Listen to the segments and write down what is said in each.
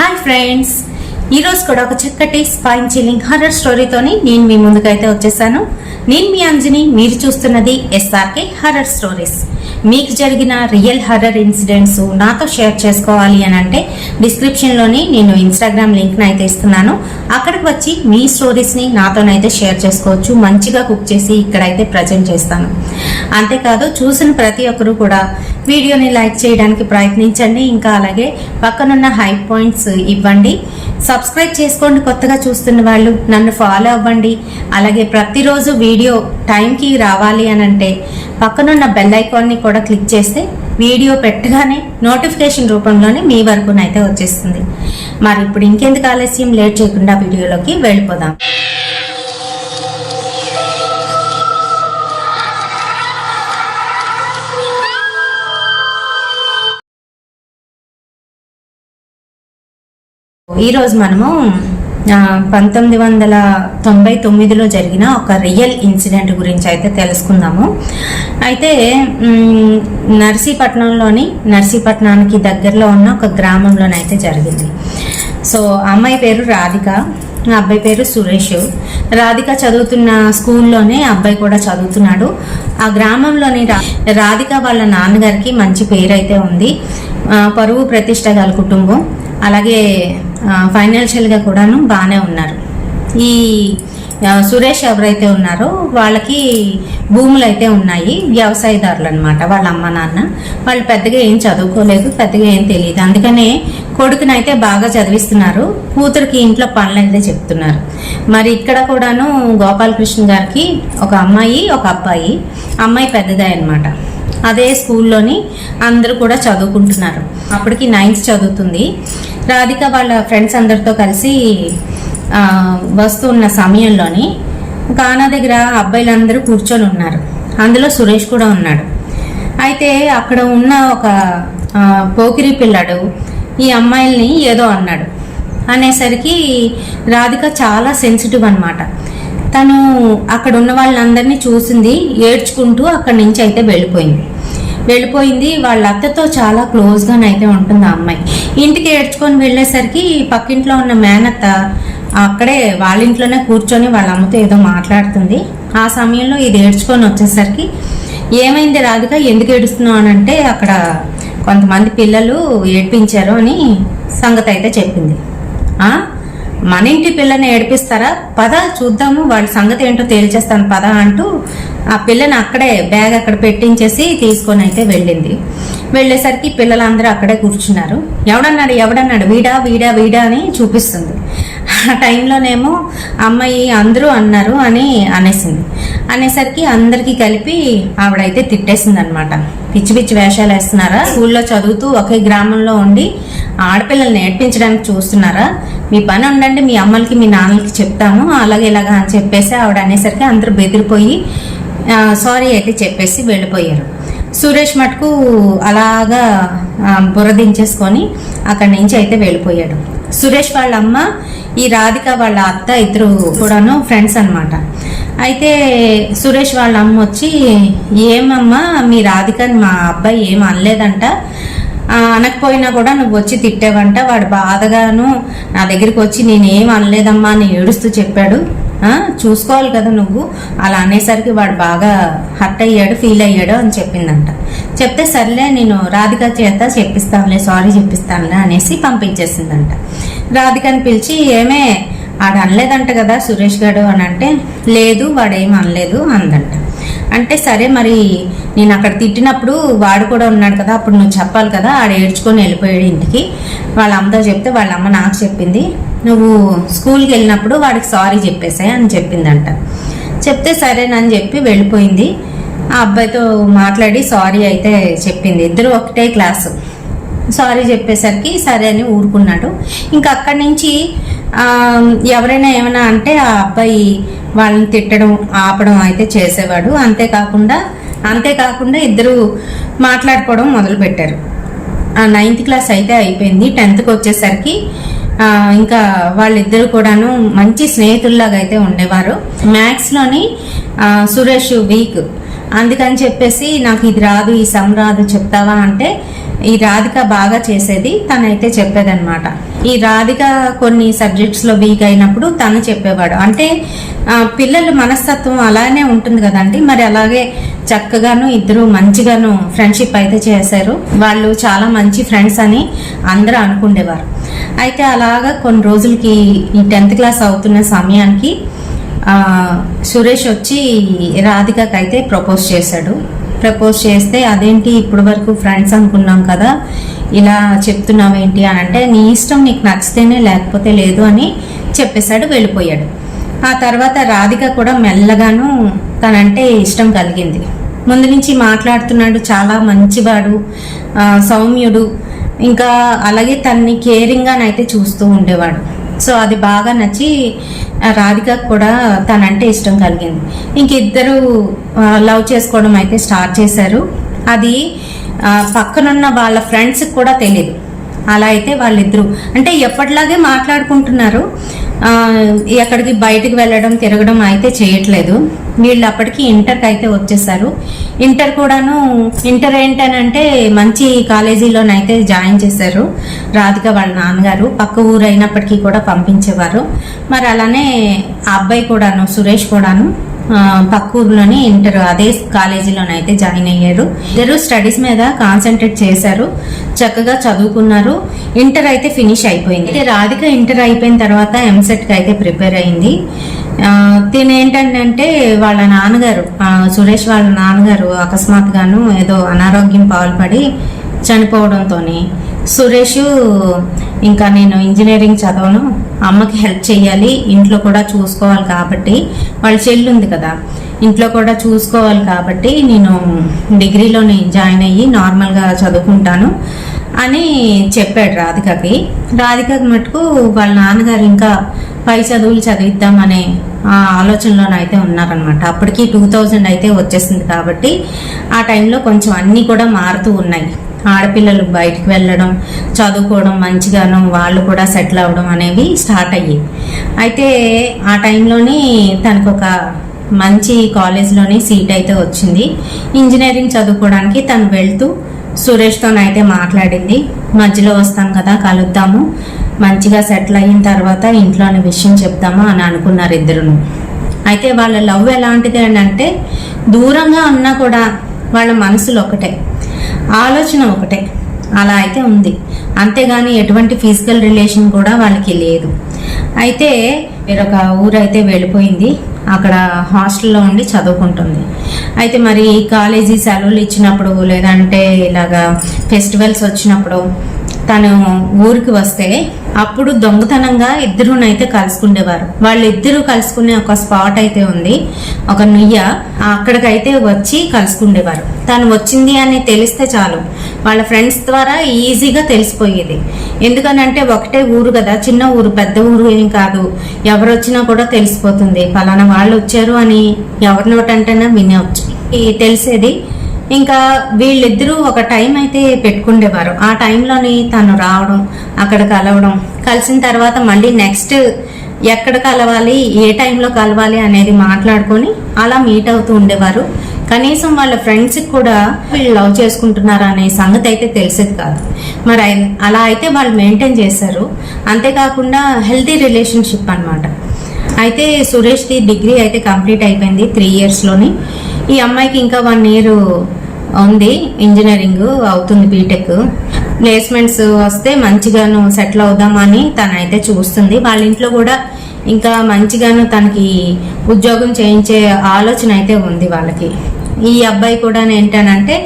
Hi friends, ఈరోజు కూడా ఒక చక్కటి స్పైన్ చిల్లింగ్ హర్రర్ స్టోరీతోని నేను మీ ముందుకైతే వచ్చేసాను. నేను మీ అంజని, మీరు చూస్తున్నది ఎస్ఆర్కే హర్రర్ స్టోరీస్. మీకు జరిగిన రియల్ హర్రర్ ఇన్సిడెంట్స్ నాతో షేర్ చేసుకోవాలి అని అంటే డిస్క్రిప్షన్లోని నేను ఇన్స్టాగ్రామ్ లింక్ని అయితే ఇస్తున్నాను. అక్కడికి వచ్చి మీ స్టోరీస్ని నాతోనైతే షేర్ చేసుకోవచ్చు. మంచిగా కుక్ చేసి ఇక్కడైతే ప్రజెంట్ చేస్తాను. అంతేకాదు, చూసిన ప్రతి ఒక్కరు కూడా వీడియోని లైక్ చేయడానికి ప్రయత్నించండి. ఇంకా అలాగే పక్కనున్న హై పాయింట్స్ ఇవ్వండి. సబ్స్క్రైబ్ చేసుకోండి. కొత్తగా చూస్తున్న వాళ్ళు నన్ను ఫాలో అవ్వండి. అలాగే ప్రతిరోజు వీడియో టైంకి రావాలి అని అంటే పక్కనున్న బెల్ ఐకాన్ని కూడా క్లిక్ చేస్తే వీడియో పెట్టగానే నోటిఫికేషన్ రూపంలోనే మీ వరకునైతే వచ్చేస్తుంది. మరి ఇప్పుడు ఇంకెందుకు ఆలస్యం, లేట్ చేయకుండా వీడియోలోకి వెళ్ళిపోదాం. ఈరోజు మనము 1999లో జరిగిన ఒక రియల్ ఇన్సిడెంట్ గురించి అయితే తెలుసుకుందాము. అయితే నర్సీపట్నానికి దగ్గరలో ఉన్న ఒక గ్రామంలోనైతే జరిగింది. సో అమ్మాయి పేరు రాధిక, అబ్బాయి పేరు సురేష్. రాధిక చదువుతున్న స్కూల్లోనే అబ్బాయి కూడా చదువుతున్నాడు. ఆ గ్రామంలోని రాధిక వాళ్ళ నాన్నగారికి మంచి పేరు అయితే ఉంది. పరువు ప్రతిష్ట గల కుటుంబం. అలాగే ఫైనాన్షియల్గా కూడాను బాగానే ఉన్నారు. ఈ సురేష్ ఎవరైతే ఉన్నారో వాళ్ళకి భూములు అయితే ఉన్నాయి. వ్యవసాయదారులు అనమాట వాళ్ళ అమ్మ నాన్న. వాళ్ళు పెద్దగా ఏం చదువుకోలేదు, పెద్దగా ఏం తెలియదు. అందుకనే కొడుకునైతే బాగా చదివిస్తున్నారు, కూతురికి ఇంట్లో పనులు అయితే చెప్తున్నారు. మరి ఇక్కడ కూడాను గోపాలకృష్ణ గారికి ఒక అమ్మాయి, ఒక అబ్బాయి. అమ్మాయి పెద్దదే అనమాట. అదే స్కూల్లోని అందరూ కూడా చదువుకుంటున్నారు. అప్పటికి 9th చదువుతుంది. రాధిక వాళ్ళ ఫ్రెండ్స్ అందరితో కలిసి వస్తున్న సమయంలోని కానా దగ్గర అబ్బాయిలందరూ కూర్చొని ఉన్నారు. అందులో సురేష్ కూడా ఉన్నాడు. అయితే అక్కడ ఉన్న ఒక పోకిరి పిల్లాడు ఈ అమ్మాయిల్ని ఏదో అన్నాడు. అనేసరికి రాధిక చాలా సెన్సిటివ్ అనమాట. తను అక్కడ ఉన్న వాళ్ళందరినీ చూసింది, ఏడ్చుకుంటూ అక్కడి నుంచి అయితే వెళ్ళిపోయింది. వాళ్ళ అత్తతో చాలా క్లోజ్గానైతే ఉంటుంది ఆ అమ్మాయి. ఇంటికి ఏడ్చుకొని వెళ్ళేసరికి పక్కింట్లో ఉన్న మేనత్త అక్కడే వాళ్ళ ఇంట్లోనే కూర్చొని వాళ్ళ అమ్మతో ఏదో మాట్లాడుతుంది. ఆ సమయంలో ఇది ఏడ్చుకొని వచ్చేసరికి, ఏమైంది రాధిక, ఎందుకు ఏడుస్తున్నావు అని అంటే, అక్కడ కొంతమంది పిల్లలు ఏడ్పించారు అని సంగతి అయితే చెప్పింది. మన ఇంటి పిల్లని ఏడిపిస్తారా, పద చూద్దాము, వాళ్ళ సంగతి ఏంటో తేల్చేస్తాను పద అంటూ ఆ పిల్లని అక్కడే బ్యాగ్ అక్కడ పెట్టించేసి తీసుకొని అయితే వెళ్ళింది. వెళ్ళేసరికి పిల్లలందరూ అక్కడే కూర్చున్నారు. ఎవడన్నాడు వీడా అని చూపిస్తుంది. ఆ టైంలోనేమో అమ్మాయి అందరూ అన్నారు అని అనేసరికి అందరికీ కలిపి ఆవిడైతే తిట్టేసింది అనమాట. పిచ్చి వేషాలు వేస్తున్నారా, స్కూల్లో చదువుతూ ఒకే గ్రామంలో ఉండి ఆడపిల్లల్ని నేర్పించడానికి చూస్తున్నారా, మీ పని ఉండండి, మీ అమ్మలకి మీ నాన్నలకి చెప్తాము, అలాగే ఇలాగా అని చెప్పేసి ఆవిడ అనేసరికి అందరూ బెదిరిపోయి సారీ అయితే చెప్పేసి వెళ్ళిపోయారు. సురేష్ మటుకు అలాగా బురదించేసుకొని అక్కడి నుంచి అయితే వెళ్ళిపోయాడు. సురేష్ వాళ్ళ అమ్మ, ఈ రాధిక వాళ్ళ అత్త ఇద్దరు కూడాను ఫ్రెండ్స్ అనమాట. అయితే సురేష్ వాళ్ళ అమ్మ వచ్చి, ఏమమ్మా మీ రాధికని మా అబ్బాయి ఏం అనలేదంట, అనకపోయినా కూడా నువ్వు వచ్చి తిట్టావంట, వాడు బాధగాను నా దగ్గరికి వచ్చి నేనేం అనలేదమ్మా అని ఏడుస్తూ చెప్పాడు, చూసుకోవాలి కదా నువ్వు, అలా అనేసరికి వాడు బాగా హర్ట్ అయ్యాడు, ఫీల్ అయ్యాడు అని చెప్పిందంట. చెప్తే సర్లే నేను రాధిక చేత చెప్పిస్తానులే, సారీ చెప్పిస్తానులే అనేసి పంపించేసిందంట. రాధికని పిలిచి, ఏమే వాడు అనలేదంట కదా సురేష్ గారు అని అంటే, లేదు వాడేం అనలేదు అందంట. అంటే సరే, మరి నేను అక్కడ తిట్టినప్పుడు వాడు కూడా ఉన్నాడు కదా, అప్పుడు నువ్వు చెప్పాలి కదా, ఆడు ఏడ్చుకొని వెళ్ళిపోయాడు ఇంటికి, వాళ్ళ అమ్మతో చెప్తే వాళ్ళ అమ్మ నాకు చెప్పింది, నువ్వు స్కూల్కి వెళ్ళినప్పుడు వాడికి సారీ చెప్పేసాయి అని చెప్పిందంట. చెప్తే సరేనని చెప్పి వెళ్ళిపోయింది. ఆ అబ్బాయితో మాట్లాడి సారీ అయితే చెప్పింది. ఇద్దరు ఒకటే క్లాసు. సారీ చెప్పేసరికి సరే అని ఊరుకున్నాడు. ఇంకా అక్కడి నుంచి ఎవరైనా ఏమైనా అంటే ఆ అబ్బాయి వాళ్ళని తిట్టడం ఆపడం అయితే చేసేవాడు. అంతేకాకుండా ఇద్దరు మాట్లాడుకోవడం మొదలుపెట్టారు. 9th క్లాస్ అయితే అయిపోయింది. 10th వచ్చేసరికి ఇంకా వాళ్ళిద్దరు కూడాను మంచి స్నేహితుల్లాగా అయితే ఉండేవారు. మ్యాథ్స్లోని సురేష్ వీక్, అందుకని చెప్పేసి నాకు ఇది రాదు, ఈ సమ్ రాదు చెప్తావా అంటే ఈ రాధిక బాగా చేసేది, తనైతే చెప్పేదన్నమాట. ఈ రాధిక కొన్ని సబ్జెక్ట్స్లో వీక్ అయినప్పుడు తను చెప్పేవాడు. అంటే పిల్లల మనస్తత్వం అలానే ఉంటుంది కదండి. మరి అలాగే చక్కగాను ఇద్దరు మంచిగాను ఫ్రెండ్షిప్ అయితే చేశారు. వాళ్ళు చాలా మంచి ఫ్రెండ్స్ అని అందరూ అనుకుండేవారు. అయితే అలాగా కొన్ని రోజులకి ఈ 10th క్లాస్ అవుతున్న సమయానికి సురేష్ వచ్చి రాధికకి అయితే ప్రపోజ్ చేశాడు. ప్రపోజ్ చేస్తే అదేంటి ఇప్పటి వరకు ఫ్రెండ్స్ అనుకున్నాం కదా, ఇలా చెప్తున్నావేంటి అని అంటే, నీ ఇష్టం, నీకు నచ్చితేనే లేకపోతే లేదు అని చెప్పేశాడు, వెళ్ళిపోయాడు. ఆ తర్వాత రాధిక కూడా మెల్లగాను తనంటే ఇష్టం కలిగింది. ముందు నుంచి మాట్లాడుతున్నాడు, చాలా మంచివాడు, సౌమ్యుడు, ఇంకా అలాగే తన్ని కేరింగ్గానైతే చూస్తూ ఉండేవాడు. సో అది బాగా నచ్చి రాధికకు కూడా తనంటే ఇష్టం కలిగింది. ఇంకిద్దరు లవ్ చేసుకోవడం అయితే స్టార్ట్ చేశారు. అది పక్కనున్న వాళ్ళ ఫ్రెండ్స్కి కూడా తెలియదు. అలా అయితే వాళ్ళిద్దరూ అంటే ఎప్పటిలాగే మాట్లాడుకుంటున్నారు. ఎక్కడికి బయటికి వెళ్ళడం తిరగడం అయితే చేయట్లేదు. వీళ్ళు అప్పటికి ఇంటర్కి అయితే వచ్చేసారు. ఇంటర్ ఏంటనంటే మంచి కాలేజీలోనైతే జాయిన్ చేశారు. రాధిక వాళ్ళ నాన్నగారు పక్క ఊరు అయినప్పటికీ కూడా పంపించేవారు. మరి అలానే ఆ అబ్బాయి కూడాను, సురేష్ కూడాను పక్క ఊర్లోని ఇంటర్ అదే కాలేజీలోనైతే జాయిన్ అయ్యారు. ఇద్దరు స్టడీస్ మీద కాన్సన్ట్రేట్ చేశారు, చక్కగా చదువుకున్నారు. ఇంటర్ అయితే ఫినిష్ అయిపోయింది. అయితే రాధిక ఇంటర్ అయిపోయిన తర్వాత ఎంసెట్కి అయితే ప్రిపేర్ అయింది. తినేంటంటే వాళ్ళ నాన్నగారు, సురేష్ వాళ్ళ నాన్నగారు అకస్మాత్తుగాను ఏదో అనారోగ్యం పాల్పడి చనిపోవడంతో సురేష్ ఇంకా నేను ఇంజనీరింగ్ చదవను, అమ్మకి హెల్ప్ చేయాలి, ఇంట్లో కూడా చూసుకోవాలి కాబట్టి, వాళ్ళ చెల్లి ఉంది కదా ఇంట్లో కూడా చూసుకోవాలి కాబట్టి నేను డిగ్రీలోని జాయిన్ అయ్యి నార్మల్గా చదువుకుంటాను అని చెప్పాడు రాధికకి. రాధికకి మటుకు వాళ్ళ నాన్నగారు ఇంకా పై చదువులు చదివిద్దామనే ఆలోచనలోనైతే ఉన్నారనమాట. అప్పటికి 2000 అయితే వచ్చేసింది కాబట్టి ఆ టైంలో కొంచెం అన్నీ కూడా మారుతూ ఉన్నాయి. ఆడపిల్లలు బయటికి వెళ్ళడం, చదువుకోవడం, మంచిగాను వాళ్ళు కూడా సెటిల్ అవ్వడం అనేవి స్టార్ట్ అయ్యాయి. అయితే ఆ టైంలోని తనకు ఒక మంచి కాలేజ్లోని సీట్ అయితే వచ్చింది. ఇంజనీరింగ్ చదువుకోవడానికి తను వెళ్తూ సురేష్తోనైతే మాట్లాడింది. మధ్యలో వస్తాం కదా, కలుద్దాము, మంచిగా సెటిల్ అయిన తర్వాత ఇంట్లోని విషయం చెప్తాము అని అనుకున్నారు ఇద్దరును. అయితే వాళ్ళ లవ్ ఎలాంటిది అని అంటే, దూరంగా ఉన్నా కూడా వాళ్ళ మనసులో ఒకటే, ఆలోచన ఒకటే, అలా అయితే ఉంది. అంతేగాని ఎటువంటి ఫిజికల్ రిలేషన్ కూడా వాళ్ళకి లేదు. అయితే వేరొక ఊరైతే వెళ్ళిపోయింది. అక్కడ హాస్టల్లో ఉండి చదువుకుంటుంది. అయితే మరి కాలేజీ సెలవులు ఇచ్చినప్పుడు లేదంటే ఇలాగా ఫెస్టివల్స్ వచ్చినప్పుడు తను ఊరికి వస్తే అప్పుడు దొంగతనంగా ఇద్దరునైతే కలుసుకునేవారు. వాళ్ళిద్దరూ కలుసుకునే ఒక స్పాట్ అయితే ఉంది, ఒక నుయ్య, అక్కడికైతే వచ్చి కలుసుకునేవారు. తను వచ్చింది అని తెలిస్తే చాలు వాళ్ళ ఫ్రెండ్స్ ద్వారా ఈజీగా తెలిసిపోయేది. ఎందుకనంటే ఒకటే ఊరు కదా, చిన్న ఊరు, పెద్ద ఊరు ఏం కాదు. ఎవరు వచ్చినా కూడా తెలిసిపోతుంది, ఫలానా వాళ్ళు వచ్చారు అని ఎవరి నోటంటేనా వినవచ్చు, తెలిసేది. ఇంకా వీళ్ళిద్దరూ ఒక టైం అయితే పెట్టుకుండేవారు. ఆ టైంలోని తను రావడం, అక్కడ కలవడం, కలిసిన తర్వాత మళ్ళీ నెక్స్ట్ ఎక్కడ కలవాలి, ఏ టైంలో కలవాలి అనేది మాట్లాడుకొని అలా మీట్ అవుతూ ఉండేవారు. కనీసం వాళ్ళ ఫ్రెండ్స్కి కూడా వీళ్ళు లవ్ చేసుకుంటున్నారు అనే సంగతి అయితే తెలిసేది కాదు. మరి అలా అయితే వాళ్ళు మెయింటైన్ చేశారు. అంతేకాకుండా హెల్తీ రిలేషన్షిప్ అన్నమాట. అయితే సురేష్ది డిగ్రీ అయితే కంప్లీట్ అయిపోయింది 3 yearsలోని. ఈ అమ్మాయికి ఇంకా 1 year ఉంది, ఇంజనీరింగ్ అవుతుంది, బీటెక్. ప్లేస్మెంట్స్ వస్తే మంచిగాను సెటిల్ అవుదామని తనైతే చూస్తుంది. వాళ్ళ ఇంట్లో కూడా ఇంకా మంచిగాను తనకి ఉద్యోగం చేయించే ఆలోచన అయితే ఉంది వాళ్ళకి. ఈ అబ్బాయి కూడా ఏంటనంటే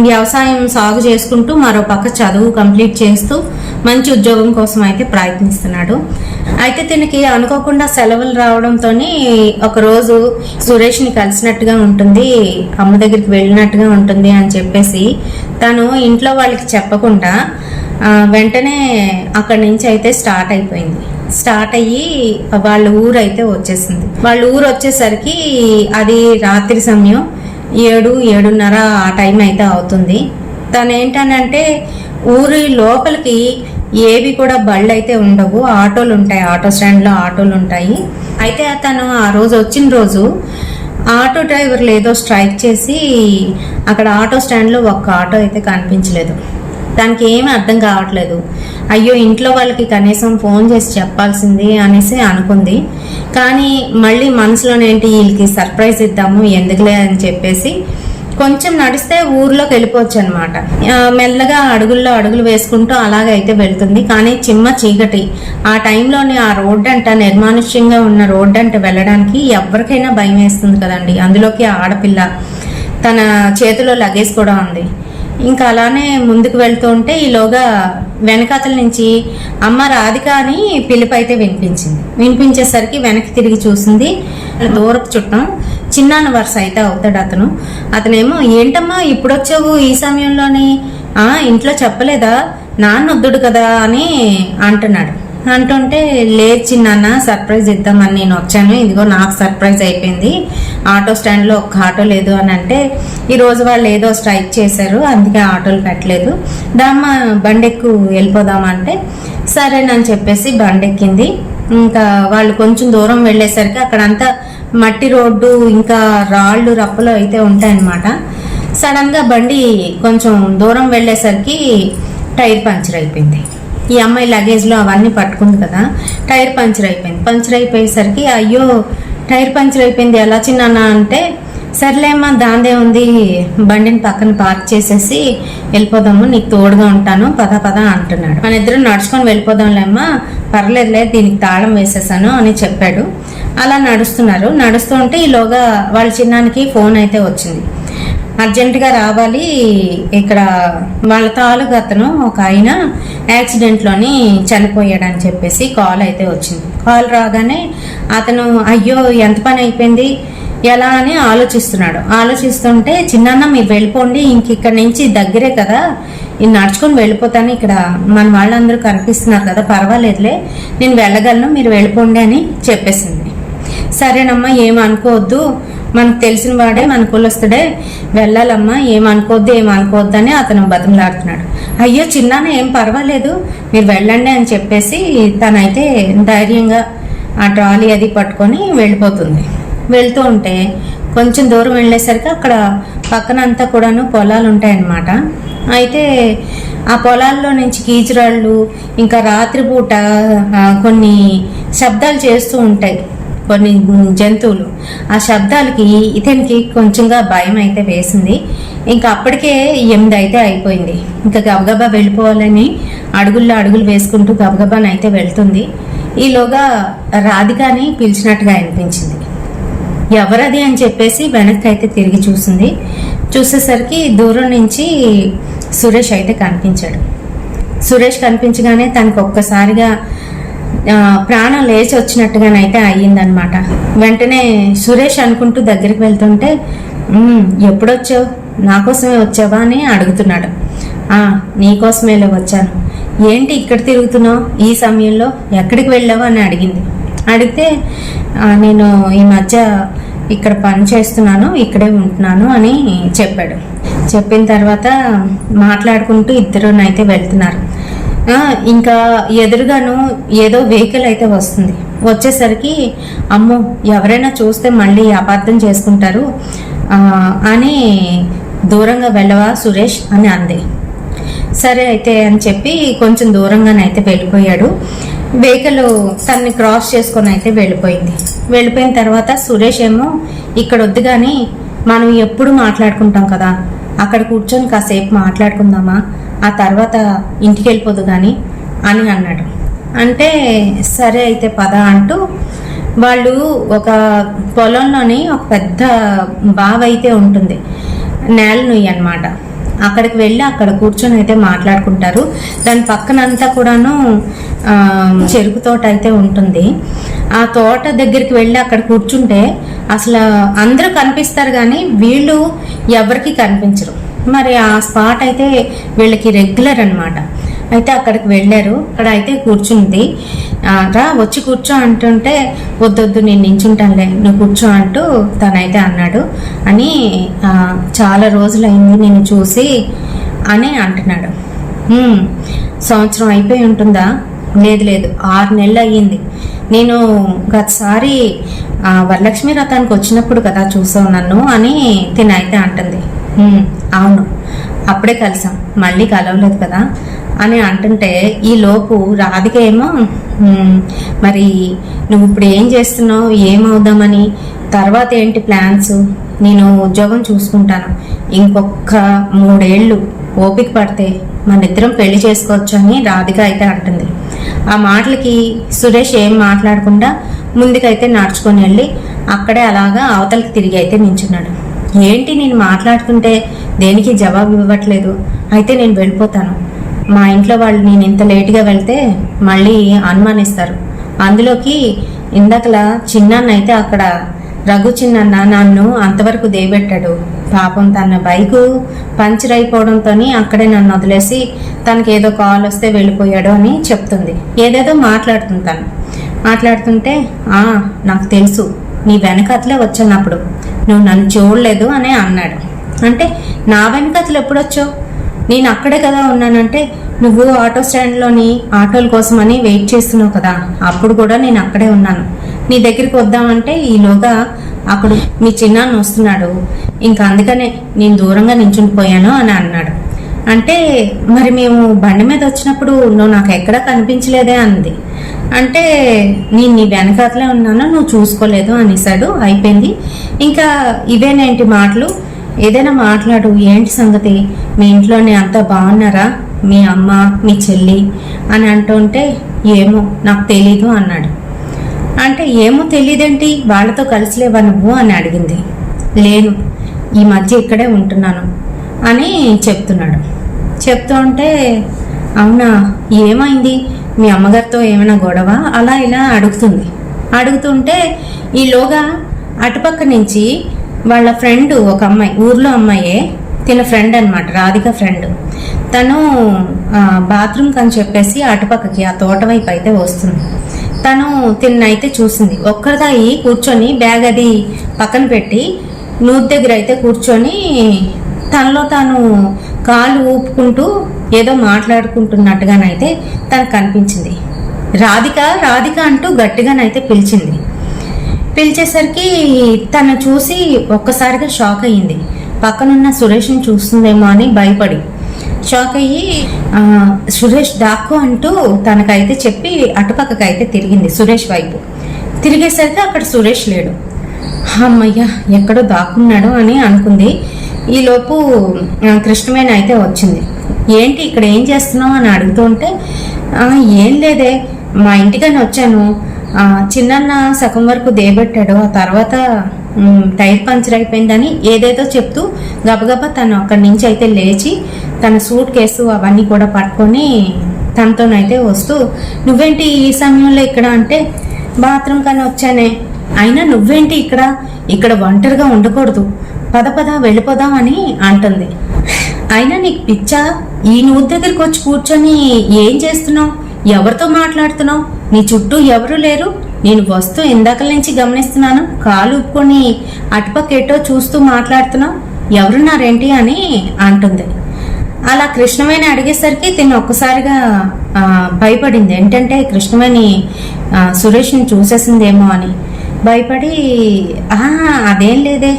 వ్యవసాయం సాగు చేసుకుంటూ మరో పక్క చదువు కంప్లీట్ చేస్తూ మంచి ఉద్యోగం కోసం అయితే ప్రయత్నిస్తున్నాడు. అయితే తనకి అనుకోకుండా సెలవులు రావడంతో ఒకరోజు సురేష్ని కలిసినట్టుగా ఉంటుంది, అమ్మ దగ్గరికి వెళ్ళినట్టుగా ఉంటుంది అని చెప్పేసి తను ఇంట్లో వాళ్ళకి చెప్పకుండా వెంటనే అక్కడి నుంచి అయితే స్టార్ట్ అయిపోయింది. స్టార్ట్ అయ్యి వాళ్ళ ఊరు అయితే వచ్చేసింది. వాళ్ళ ఊరు వచ్చేసరికి అది రాత్రి సమయం 7-7:30 ఆ టైం అయితే అవుతుంది. తను ఏంటనంటే ఊరి లోపలికి ఏవి కూడా బళ్ళు అయితే ఉండవు, ఆటోలు ఉంటాయి, ఆటో స్టాండ్లో ఆటోలు ఉంటాయి. అయితే తను ఆ రోజు వచ్చిన రోజు ఆటో డ్రైవర్లు ఏదో స్ట్రైక్ చేసి అక్కడ ఆటో స్టాండ్లో ఒక్క ఆటో అయితే కనిపించలేదు. దానికి ఏమీ అర్థం కావట్లేదు. అయ్యో ఇంట్లో వాళ్ళకి కనీసం ఫోన్ చేసి చెప్పాల్సింది అనేసి అనుకుంది. కానీ మళ్ళీ మనసులోనేంటి వీళ్ళకి సర్ప్రైజ్ ఇద్దాము ఎందుకులే అని చెప్పేసి కొంచెం నడిస్తే ఊర్లోకి వెళ్ళిపోవచ్చు అనమాట. మెల్లగా అడుగుల్లో అడుగులు వేసుకుంటూ అలాగైతే వెళ్తుంది. కానీ చిమ్మ చీకటి ఆ టైంలోని ఆ రోడ్డు అంట నిర్మానుష్యంగా ఉన్న రోడ్డు అంట వెళ్ళడానికి ఎవరికైనా భయం వేస్తుంది కదండి. అందులోకి ఆడపిల్ల, తన చేతిలో లగేజ్ కూడా ఉంది. ఇంకా అలానే ముందుకు వెళ్తూ ఉంటే ఈలోగా వెనకాతల నుంచి అమ్మ రాధిక అని పిలుపు అయితే వినిపించేసరికి వెనక్కి తిరిగి చూసింది. దూరపు చుట్టం చిన్నాన్న వరుస అయితే అవుతాడు అతనేమో ఏంటమ్మా ఇప్పుడు వచ్చావు ఈ సమయంలోని, ఇంట్లో చెప్పలేదా, నాన్న వద్దుడు కదా అని అంటుంటే లేదు చిన్నాన్న సర్ప్రైజ్ ఇద్దామని నేను వచ్చాను, ఇదిగో నాకు సర్ప్రైజ్ అయిపోయింది, ఆటో స్టాండ్లో ఒక్క ఆటో లేదు అని అంటే ఈరోజు వాళ్ళు ఏదో స్ట్రైక్ చేశారు అందుకే ఆటోలు పెట్టలేదు, దామ్మ బండెక్కు వెళ్ళిపోదామంటే సరేనని చెప్పేసి బండెక్కింది. ఇంకా వాళ్ళు కొంచెం దూరం వెళ్ళేసరికి అక్కడంతా మట్టి రోడ్డు ఇంకా రాళ్ళు రప్పలు అయితే ఉంటాయన్నమాట. సడన్గా బండి కొంచెం దూరం వెళ్ళేసరికి టైర్ పంచర్ అయిపోయింది. ఈ అమ్మాయి లగేజ్లో అవన్నీ పట్టుకుంది కదా, టైర్ పంచర్ అయిపోయేసరికి అయ్యో టైర్ పంచర్ అయిపోయింది ఎలా చిన్నాన్న అంటే సర్లేమ్మా దాందే ఉంది, బండిని పక్కన పార్క్ చేసేసి వెళ్ళిపోదాము, నీకు తోడుగా ఉంటాను పద అంటున్నాడు. మన ఇద్దరు నడుచుకొని వెళ్ళిపోదాంలేమ్మా, పర్లేదులే దీనికి తాళం వేసేసాను అని చెప్పాడు. అలా నడుస్తూ ఉంటే ఈలోగా వాళ్ళ చిన్నానికి ఫోన్ అయితే వచ్చింది. అర్జెంటుగా రావాలి, ఇక్కడ వాళ్ళ తాలూకు అతను ఒక ఆయన యాక్సిడెంట్లోని చనిపోయాడని చెప్పేసి కాల్ అయితే వచ్చింది. కాల్ రాగానే అతను అయ్యో ఎంత పని అయిపోయింది ఎలా అని ఆలోచిస్తుంటే చిన్నాన్న మీరు వెళ్ళిపోండి, ఇంక ఇక్కడ నుంచి దగ్గరే కదా నేను నడుచుకొని వెళ్ళిపోతాను, ఇక్కడ మన వాళ్ళందరూ కనిపిస్తున్నారు కదా పర్వాలేదులే నేను వెళ్ళగలను మీరు వెళ్ళిపోండి అని చెప్పేసింది. సరేనమ్మా ఏమనుకోవద్దు, మనకు తెలిసిన వాడే మన కులస్తుడే, వెళ్ళాలమ్మా ఏమనుకోవద్దు అని అతను బతిమలాడుతున్నాడు. అయ్యో చిన్నాన్న ఏం పర్వాలేదు మీరు వెళ్ళండి అని చెప్పేసి తనైతే ధైర్యంగా ఆ ట్రాలీ అది పట్టుకొని వెళ్ళిపోతుంది. వెళ్తూ ఉంటే కొంచెం దూరం వెళ్ళేసరికి అక్కడ పక్కనంతా కూడాను పొలాలు ఉంటాయన్నమాట. అయితే ఆ పొలాల్లో నుంచి కీచురాళ్ళు ఇంకా రాత్రిపూట కొన్ని శబ్దాలు చేస్తూ ఉంటాయి కొన్ని జంతువులు. ఆ శబ్దాలకి ఇతనికి కొంచెంగా భయం అయితే వేసింది. ఇంకా అప్పటికే 8 అయితే అయిపోయింది. ఇంకా గబగబా వెళ్ళిపోవాలని అడుగులు వేసుకుంటూ గబగబానైతే వెళ్తుంది. ఈలోగా రాధికని పిలిచినట్టుగా అనిపించింది. ఎవరది అని చెప్పేసి వెనక్కి అయితే తిరిగి చూసేసరికి దూరం నుంచి సురేష్ అయితే కనిపించాడు. సురేష్ కనిపించగానే తనకు ఒక్కసారిగా ప్రాణం లేచి వచ్చినట్టుగానైతే అయ్యిందనమాట. వెంటనే సురేష్ అనుకుంటూ దగ్గరికి వెళ్తుంటే ఎప్పుడొచ్చావు, నా కోసమే వచ్చావా అని అడుగుతున్నాడు. నీకోసమేలే వచ్చాను, ఏంటి ఇక్కడ తిరుగుతున్నావు ఈ సమయంలో, ఎక్కడికి వెళ్ళావు అని అడిగితే నేను ఈ మధ్య ఇక్కడ పని చేస్తున్నాను, ఇక్కడే ఉంటున్నాను అని చెప్పాడు. చెప్పిన తర్వాత మాట్లాడుకుంటూ ఇద్దరునైతే వెళ్తున్నారు. ఇంకా ఎదురుగాను ఏదో వెహికల్ అయితే వస్తుంది. వచ్చేసరికి అమ్మో ఎవరైనా చూస్తే మళ్ళీ అపార్థం చేసుకుంటారు అని దూరంగా వెళ్ళవా సురేష్ అని అంది. సరే అయితే అని చెప్పి కొంచెం దూరంగానైతే వెళ్ళిపోయాడు. వెహికల్ తన్ని క్రాస్ చేసుకొని అయితే వెళ్ళిపోయిన తర్వాత సురేష్ ఏమో ఇక్కడ వద్దు కానీ మనం ఎప్పుడు మాట్లాడుకుంటాం కదా, అక్కడ కూర్చొని కాసేపు మాట్లాడుకుందామా, ఆ తర్వాత ఇంటికి వెళ్ళిపోదు కానీ అని అన్నాడు. అంటే సరే అయితే పద అంటూ వాళ్ళు ఒక పొలంలోని ఒక పెద్ద బావి అయితే ఉంటుంది, నేల నుయ్యి అన్నమాట. అక్కడికి వెళ్ళి అక్కడ కూర్చొని అయితే మాట్లాడుకుంటారు. దాని పక్కనంతా కూడాను చెరుకు తోట అయితే ఉంటుంది. ఆ తోట దగ్గరికి వెళ్ళి అక్కడ కూర్చుంటే అసలు అందరూ కనిపిస్తారు కానీ వీళ్ళు ఎవరికి కనిపించరు. మరి ఆ స్పాట్ అయితే వీళ్ళకి రెగ్యులర్ అన్నమాట. అయితే అక్కడికి వెళ్ళారు. అక్కడ అయితే కూర్చుంది. రా వచ్చి కూర్చో అంటుంటే వద్దొద్దు నేను నించుంటానులే నువ్వు కూర్చో అంటూ తనైతే అన్నాడు. అని చాలా రోజులైంది నేను చూసి అని అంటున్నాడు. సంవత్సరం అయిపోయి ఉంటుందా? లేదు 6 నెలలు అయ్యింది. నేను గతసారి వరలక్ష్మి రథానికి వచ్చినప్పుడు కదా చూసావు నన్ను అని తినైతే అంటుంది. అవును అప్పుడే కలిసాం, మళ్ళీ కలవలేదు కదా అని అంటుంటే ఈ లోపు రాధిక ఏమో మరి నువ్వు ఇప్పుడు ఏం చేస్తున్నావు, ఏమవుదామని, తర్వాత ఏంటి ప్లాన్స్, నేను ఉద్యోగం చూసుకుంటాను, ఇంకొక 3 ఏళ్ళు ఓపిక పడితే మన ఇద్దరం పెళ్లి చేసుకోవచ్చు అని రాధిక అయితే అంటుంది. ఆ మాటలకి సురేష్ ఏం మాట్లాడకుండా ముందుకైతే నడుచుకొని వెళ్ళి అక్కడే అలాగా అవతలకి తిరిగి అయితే నించున్నాడు. ఏంటి నేను మాట్లాడుతుంటే దేనికి జవాబు ఇవ్వట్లేదు, అయితే నేను వెళ్ళిపోతాను, మా ఇంట్లో వాళ్ళు నేను ఇంత లేటుగా వెళ్తే మళ్ళీ అనుమానిస్తారు. అందులోకి ఇందాకలా చిన్నాన్న అయితే అక్కడ రఘు చిన్నన్న నన్ను అంతవరకు దేబెట్టాడు, పాపం తన బైకు పంచర్ అయిపోవడంతో అక్కడే నన్ను వదిలేసి తనకి ఏదో కాల్ వస్తే వెళ్ళిపోయాడు అని చెప్తుంది. ఏదేదో మాట్లాడుతుంది. తను మాట్లాడుతుంటే నాకు తెలుసు నీ వెనకతలే వచ్చానప్పుడు నువ్వు నన్ను చూడలేదు అని అన్నాడు. అంటే నా వెనకతలు ఎప్పుడొచ్చావు, నేను అక్కడే కదా ఉన్నానంటే నువ్వు ఆటో స్టాండ్లోని ఆటోల కోసమని వెయిట్ చేస్తున్నావు కదా, అప్పుడు కూడా నేను అక్కడే ఉన్నాను, నీ దగ్గరికి వద్దామంటే ఈలోగా అక్కడ మీ చిన్నాన్న వస్తున్నాడు, ఇంకా అందుకనే నేను దూరంగా నించుండిపోయాను అని అన్నాడు. అంటే మరి మేము బండి మీద వచ్చినప్పుడు నువ్వు నాకు ఎక్కడా కనిపించలేదే అంది. అంటే నేను నీ వెనకాతలే ఉన్నాను, నువ్వు చూసుకోలేదు అనేసాడు. అయిపోయింది, ఇంకా ఇవేనేంటి మాటలు, ఏదైనా మాట్లాడు, ఏంటి సంగతి, మీ ఇంట్లోనే అంతా బాగున్నారా, మీ అమ్మ మీ చెల్లి అని అంటుంటే ఏమో నాకు తెలీదు అన్నాడు. అంటే ఏమో తెలియదేంటి, వాళ్ళతో కలిసిలేవా నువ్వు అని అడిగింది. లేను, ఈ మధ్య ఇక్కడే ఉంటున్నాను అని చెప్తున్నాడు. చెప్తూ ఉంటే అవునా, ఏమైంది, మీ అమ్మగారితో ఏమైనా గొడవ, అలా ఇలా అడుగుతుంది. అడుగుతుంటే ఈలోగా అటుపక్క నుంచి వాళ్ళ ఫ్రెండ్ ఒక అమ్మాయి, ఊర్లో అమ్మాయే, తిన ఫ్రెండ్ అనమాట, రాధిక ఫ్రెండ్, తను బాత్రూమ్కి అని చెప్పేసి అటుపక్కకి ఆ తోట వైపు అయితే వస్తుంది. తను తిన్నైతే చూసింది, ఒక్కరిదాయి కూర్చొని బ్యాగ్ అది పక్కన పెట్టి నూతి దగ్గర అయితే కూర్చొని తనలో తాను కాలు ఊపుకుంటూ ఏదో మాట్లాడుకుంటున్నట్టుగానైతే తనకు కనిపించింది. రాధిక రాధిక అంటూ గట్టిగానైతే పిలిచింది. పిలిచేసరికి తను చూసి ఒక్కసారిగా షాక్ అయ్యింది. పక్కనున్న సురేష్ని చూస్తుందేమో అని భయపడి షాక్ అయ్యి సురేష్ దాక్కు అంటూ తనకైతే చెప్పి అటుపక్కకైతే తిరిగింది. సురేష్ వైపు తిరిగేసరికి అక్కడ సురేష్ లేడు. అమ్మయ్య, ఎక్కడో దాక్కున్నాడు అని అనుకుంది. ఈలోపు కృష్ణవేణి అయితే వచ్చింది. ఏంటి ఇక్కడ ఏం చేస్తున్నావు అని అడుగుతుంటే ఏం లేదే, మా ఇంటికని వచ్చాను, చిన్నన్న సగం వరకు దేబెట్టాడు, ఆ తర్వాత టైర్ పంచర్ అయిపోయిందని ఏదేదో చెప్తూ గబగబా తను అక్కడి నుంచి అయితే లేచి తన సూట్ కేసు అవన్నీ కూడా పట్టుకొని తనతోనైతే వస్తూ నువ్వేంటి ఈ సమయంలో ఇక్కడ అంటే బాత్రూమ్ కానీ వచ్చానే, అయినా నువ్వేంటి ఇక్కడ ఒంటరిగా ఉండకూడదు, పద పద వెళ్ళిపోదాం అని అంటుంది. అయినా నీకు పిచ్చా, ఈ నూతి దగ్గరికి వచ్చి కూర్చొని ఏం చేస్తున్నావు, ఎవరితో మాట్లాడుతున్నావు, నీ చుట్టూ ఎవరు లేరు, నేను వస్తూ ఇందాకల నుంచి గమనిస్తున్నాను, కాలు ఊపుకొని అటుపక్క ఎటో చూస్తూ మాట్లాడుతున్నావు, ఎవరున్నారేంటి అని అంటుంది. అలా కృష్ణవేణి అడిగేసరికి తిని ఒక్కసారిగా భయపడింది. ఏంటంటే కృష్ణవేణి సురేష్ని చూసేసిందేమో అని భయపడి అదేం లేదే,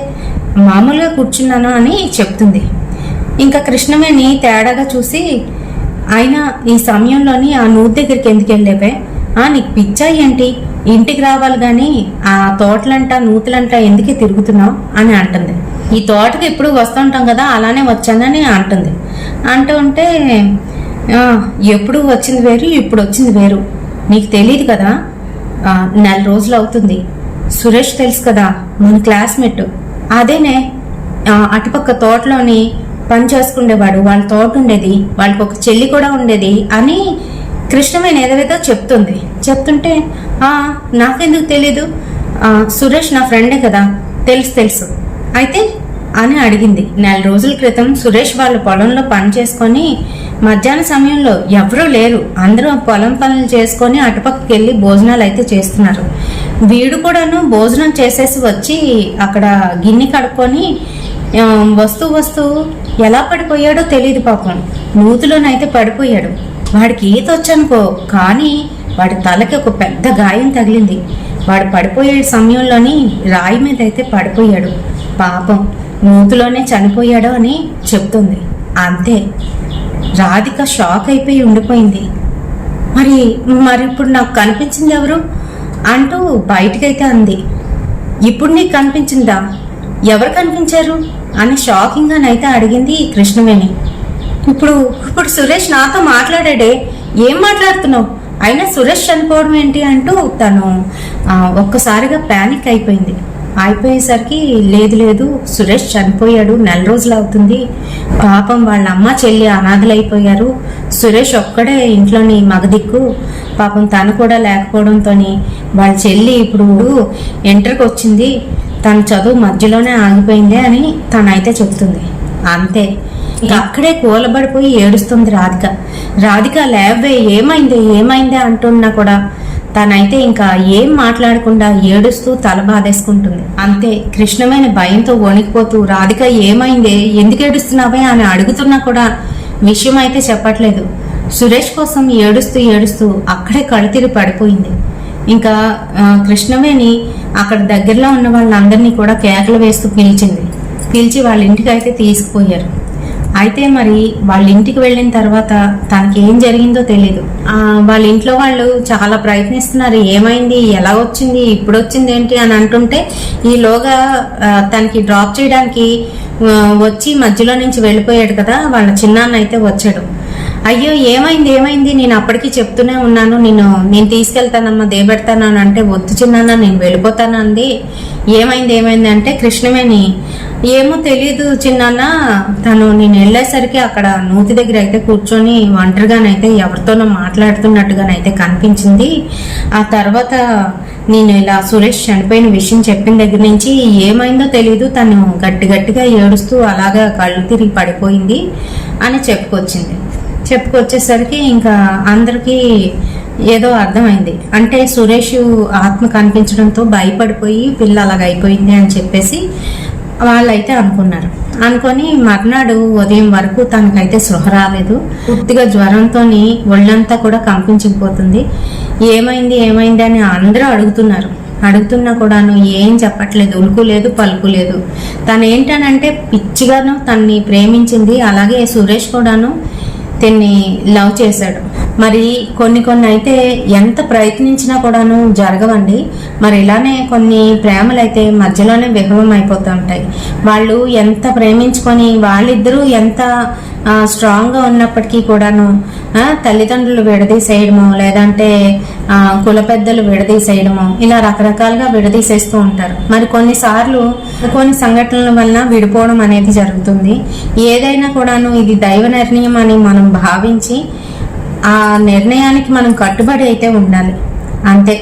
మామూలుగా కూర్చున్నాను అని చెప్తుంది. ఇంకా కృష్ణవేణి తేడాగా చూసి అయినా ఈ సమయంలోని ఆ నూతి దగ్గరికి ఎందుకు వెళ్ళేవే, నీకు పిచ్చా ఏంటి, ఇంటికి రావాలి కానీ ఆ తోటలంట నూతులంట ఎందుకే తిరుగుతున్నావు అని అంటుంది. ఈ తోటకి ఎప్పుడు వస్తుంటాం కదా, అలానే వచ్చానని అంటుంది. అంటూ ఉంటే ఎప్పుడు వచ్చింది వేరు, ఇప్పుడు వచ్చింది వేరు, నీకు తెలియదు కదా, 4 రోజులు అవుతుంది, సురేష్ తెలుసు కదా, మన క్లాస్మేట్, అదేనే అటుపక్క తోటలోని పని చేసుకునేవాడు, వాళ్ళ తోట ఉండేది, వాళ్ళకి ఒక చెల్లి కూడా ఉండేది అని కృష్ణవేణి ఏదేదో చెప్తుంది. చెప్తుంటే నాకెందుకు తెలీదు, సురేష్ నా ఫ్రెండే కదా, తెలుసు అయితే అని అడిగింది. 4 రోజుల క్రితం సురేష్ వాళ్ళ పొలంలో పని చేసుకొని మధ్యాహ్న సమయంలో ఎవరూ లేరు, అందరూ పొలం పనులు చేసుకొని అటుపక్కకి వెళ్ళి భోజనాలు అయితే చేస్తున్నారు. వీడు కూడాను భోజనం చేసేసి వచ్చి అక్కడ గిన్నె కడుక్కొని వస్తూ ఎలా పడిపోయాడో తెలియదు, పాపం నూతిలోనైతే పడిపోయాడు. వాడికి ఈత వచ్చనుకో, కానీ వాడి తలకి ఒక పెద్ద గాయం తగిలింది. వాడు పడిపోయే సమయంలోని రాయి మీద అయితే పడిపోయాడు, పాపం నూతిలోనే చనిపోయాడు అని చెప్తుంది. అంతే, రాధిక షాక్ అయిపోయి ఉండిపోయింది. మరి మరి ఇప్పుడు నాకు కనిపించింది ఎవరు అంటూ బయటకైతే అంది. ఇప్పుడు నీకు కనిపించిందా? ఎవరు కనిపించారు అని షాకింగ్గానైతే అడిగింది కృష్ణవేణి. ఇప్పుడు ఇప్పుడు సురేష్ నాతో మాట్లాడాడే, ఏం మాట్లాడుతున్నావు? అయినా సురేష్ చనిపోవడం ఏంటి అంటూ తను ఒక్కసారిగా ప్యానిక్ అయిపోయింది. అయిపోయేసరికి లేదు లేదు, సురేష్ చనిపోయాడు, 4 రోజులు అవుతుంది. పాపం వాళ్ళ అమ్మ చెల్లి అనాథలైపోయారు. సురేష్ ఒక్కడే ఇంట్లోని మగదిక్కు. పాపం తను కూడా లేకపోవడంతో వాళ్ళ చెల్లి ఇప్పుడు ఇంటర్కి వచ్చింది, తన చదువు మధ్యలోనే ఆగిపోయింది అని తనైతే చెప్తుంది. అంతే, అక్కడే కూలబడిపోయి ఏడుస్తుంది రాధిక. రాధిక లేవే, ఏమైంది ఏమైందే అంటున్నా కూడా తనైతే ఇంకా ఏం మాట్లాడకుండా ఏడుస్తూ తల బాధేసుకుంటుంది. అంతే, కృష్ణమైన భయంతో వణికిపోతూ రాధిక ఏమైందే, ఎందుకు ఏడుస్తున్నావే అని అడుగుతున్నా కూడా విషయం అయితే చెప్పట్లేదు. సురేష్ కోసం ఏడుస్తూ ఏడుస్తూ అక్కడే కడుతిరి పడిపోయింది. ఇంకా కృష్ణవేణి అక్కడ దగ్గరలో ఉన్న వాళ్ళందరినీ కూడా కేకలు వేస్తూ పిలిచి వాళ్ళ ఇంటికి అయితే తీసుకుపోయారు. అయితే మరి వాళ్ళ ఇంటికి వెళ్ళిన తర్వాత తనకి ఏం జరిగిందో తెలియదు. వాళ్ళ ఇంట్లో వాళ్ళు చాలా ప్రయత్నిస్తున్నారు, ఏమైంది, ఎలా వచ్చింది, ఇప్పుడు వచ్చింది ఏంటి అని అంటుంటే ఈలోగా తనకి డ్రాప్ చేయడానికి వచ్చి మధ్యలో నుంచి వెళ్ళిపోయాడు కదా వాళ్ళ చిన్నాన్న అయితే వచ్చాడు. అయ్యో ఏమైంది, నేను అప్పటికి చెప్తూనే ఉన్నాను, నేను తీసుకెళ్తానమ్మా, దేబెడతాను అని అంటే వద్దు చిన్నాన్న నేను వెళ్ళిపోతాను అంది. ఏమైంది అంటే కృష్ణవేణి ఏమో తెలీదు చిన్నాన్న, నేను వెళ్ళేసరికి అక్కడ నూతి దగ్గర అయితే కూర్చొని ఒంటరిగానైతే ఎవరితోనో మాట్లాడుతున్నట్టుగానైతే కనిపించింది. ఆ తర్వాత నేను ఇలా సురేష్ చనిపోయిన విషయం చెప్పిన దగ్గర నుంచి ఏమైందో తెలీదు, తను గట్టిగా ఏడుస్తూ అలాగా కళ్ళు తిరిగి పడిపోయింది అని చెప్పుకొచ్చేసరికి ఇంకా అందరికీ ఏదో అర్థమైంది. అంటే సురేష్ ఆత్మ కనిపించడంతో భయపడిపోయి పిల్ల అలాగ అయిపోయింది అని చెప్పేసి వాళ్ళైతే అనుకొని మర్నాడు ఉదయం వరకు తనకైతే స్పృహ రాలేదు. పూర్తిగా జ్వరంతో ఒళ్ళంతా కూడా కంపించిపోతుంది. ఏమైంది అని అందరూ అడుగుతున్నా కూడాను ఏం చెప్పట్లేదు, ఉలుకు లేదు పలుకు లేదు. తను ఏంటనంటే పిచ్చిగాను తన్ని ప్రేమించింది, అలాగే సురేష్ కూడాను తిన్ని లవ్ చేశాడు. మరి కొన్ని అయితే ఎంత ప్రయత్నించినా కూడాను జరగవండి. మరి ఇలానే కొన్ని ప్రేమలు అయితే మధ్యలోనే విఫలం అయిపోతూ ఉంటాయి. వాళ్ళు ఎంత ప్రేమించుకొని వాళ్ళిద్దరూ ఎంత స్ట్రాంగ్గా ఉన్నప్పటికీ కూడాను తల్లిదండ్రులు విడదీసేయడము, లేదంటే కుల పెద్దలు విడదీసేయడము, ఇలా రకరకాలుగా విడదీసేస్తూ ఉంటారు. మరి కొన్నిసార్లు కొన్ని సంఘటనల వలన విడిపోవడం అనేది జరుగుతుంది. ఏదైనా కూడాను ఇది దైవ నిర్ణయం అని మనం భావించి ఆ నిర్ణయానికి మనం కట్టుబడి అయితే ఉండాలి. అంతే,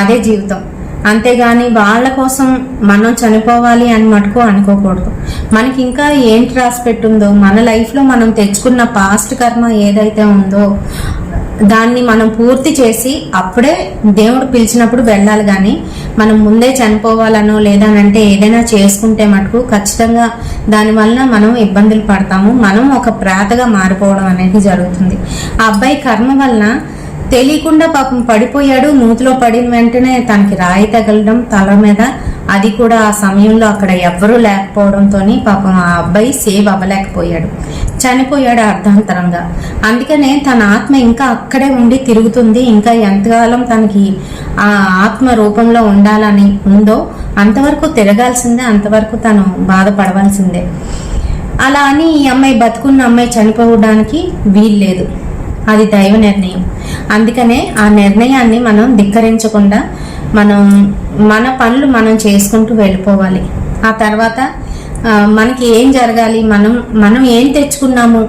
అదే జీవితం. అంతేగాని వాళ్ళ కోసం మనం చనిపోవాలి అని మటుకు అనుకోకూడదు. మనకి ఇంకా ఏంటి రాసి పెట్టుందో, మన లైఫ్లో మనం తెచ్చుకున్న పాస్ట్ కర్మ ఏదైతే ఉందో దాన్ని మనం పూర్తి చేసి అప్పుడే దేవుడు పిలిచినప్పుడు వెళ్ళాలి. కానీ మనం ముందే చనిపోవాలనో లేదనంటే ఏదైనా చేసుకుంటే మటుకు ఖచ్చితంగా దానివల్ల మనం ఇబ్బందులు పడతాము. మనం ఒక ప్రేతగా మారిపోవడం అనేది జరుగుతుంది. ఆ అబ్బాయి కర్మ వలన తెలియకుండా పాపం పడిపోయాడు. నూతిలో పడిన వెంటనే తనకి రాయి తగలడం తల మీద, అది కూడా ఆ సమయంలో అక్కడ ఎవ్వరూ లేకపోవడంతో పాపం ఆ అబ్బాయి సేవ్ అవ్వలేకపోయాడు, చనిపోయాడు అర్ధాంతరంగా. అందుకనే తన ఆత్మ ఇంకా అక్కడే ఉండి తిరుగుతుంది. ఇంకా ఎంతకాలం తనకి ఆ ఆత్మ రూపంలో ఉండాలని ఉందో అంతవరకు తిరగాల్సిందే, అంతవరకు తను బాధపడవలసిందే. అలా అని ఈ అమ్మాయి బతుకున్న అమ్మాయి చనిపోవడానికి వీల్లేదు, అది దైవ నిర్ణయం. అందుకనే ఆ నిర్ణయాన్ని మనం ధిక్కరించకుండా మన పనులు మనం చేసుకుంటూ వెళ్ళిపోవాలి. ఆ తర్వాత మనకి ఏం జరగాలి, మనం ఏం తెచ్చుకున్నాము,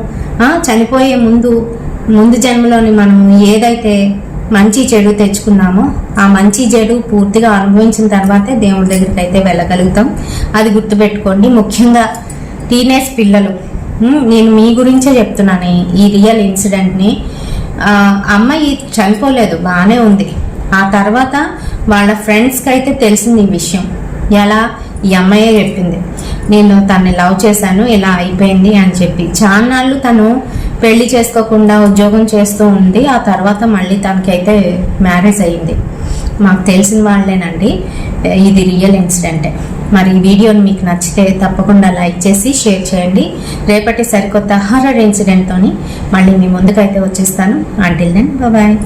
చనిపోయే ముందు జన్మలోని మనం ఏదైతే మంచి చెడు తెచ్చుకున్నామో ఆ మంచి చెడు పూర్తిగా అనుభవించిన తర్వాతే దేవుడి దగ్గరికి అయితే వెళ్ళగలుగుతాం. అది గుర్తుపెట్టుకోండి. ముఖ్యంగా టీనేజ్ పిల్లలు, నేను మీ గురించే చెప్తున్నాను ఈ రియల్ ఇన్సిడెంట్ని. అమ్మాయి చనిపోలేదు, బాగానే ఉంది. ఆ తర్వాత వాళ్ళ ఫ్రెండ్స్కి అయితే తెలిసింది ఈ విషయం. ఎలా? ఈ అమ్మాయే చెప్పింది, నేను తనని లవ్ చేశాను, ఇలా అయిపోయింది అని చెప్పి. చాన్నాళ్ళు తను పెళ్లి చేసుకోకుండా ఉద్యోగం చేస్తూ ఉంది. ఆ తర్వాత మళ్ళీ తనకైతే మ్యారేజ్ అయ్యింది. మాకు తెలిసిన వాళ్ళేనండి, ఇది రియల్ ఇన్సిడెంటే. మరి ఈ వీడియోని మీకు నచ్చితే తప్పకుండా లైక్ చేసి షేర్ చేయండి. రేపటి సరికొత్త హారర్ ఇన్సిడెంట్తోని మళ్ళీ మీ ముందుకైతే వచ్చేస్తాను. Until then bye.